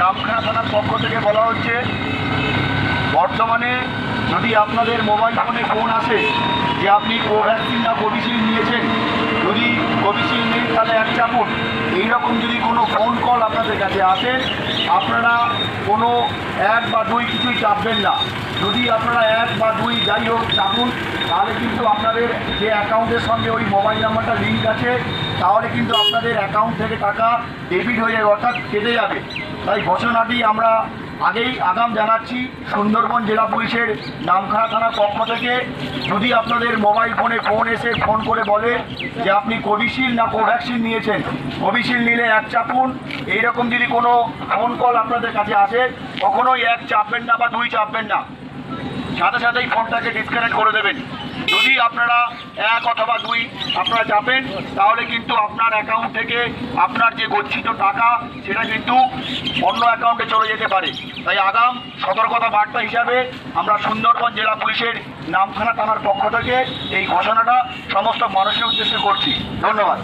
নামখানা থানার পক্ষ থেকে বলা হচ্ছে, বর্তমানে যদি আপনাদের মোবাইল ফোনে ফোন আসে যে আপনি কোভ্যাক্সিন না কোভিশিল্ড নিয়েছেন, যদি কোভিশিল্ড নেই তাহলে এক চাপুন, এইরকম যদি কোনো ফোন কল আপনাদের কাছে আসে, আপনারা কোনো 1 বা 2 কিছুই চাপবেন না। যদি আপনারা 1 বা 2 যাই হোক চাপুন, তাহলে কিন্তু আপনাদের যে অ্যাকাউন্টের সঙ্গে ওই মোবাইল নাম্বারটা লিঙ্ক আছে, তাহলে কিন্তু আপনাদের অ্যাকাউন্ট থেকে টাকা ডেবিট হয়ে যাবে, অর্থাৎ কেটে যাবে। তাই ঘোষণাটি আমরা আগেই আগাম জানাচ্ছি সুন্দরবন জেলা পুলিশের নামখানা থানার পক্ষ থেকে। যদি আপনাদের মোবাইল ফোনে ফোন এসে ফোন করে বলে যে আপনি কোভিশিল্ড না কোভ্যাক্সিন নিয়েছেন, কোভিশিল্ড নিলে 1 চাপুন, এইরকম যদি কোনো ফোন কল আপনাদের কাছে আসে, কখনোই 1 চাপবেন না বা 2 চাপবেন না, সাথে সাথেই ফোনটাকে ডিসকানেক্ট করে দেবেন। যদি আপনারা 1 অথবা 2 আপনারা চাপেন, তাহলে কিন্তু আপনার অ্যাকাউন্ট থেকে আপনার যে গচ্ছিত টাকা সেটা কিন্তু অন্য অ্যাকাউন্টে চলে যেতে পারে। তাই আগাম সতর্কতা বার্তা হিসাবে আমরা সুন্দরবন জেলা পুলিশের নামখানা থানার পক্ষ থেকে এই ঘোষণাটা সমস্ত মানুষের উদ্দেশ্যে করছি। ধন্যবাদ।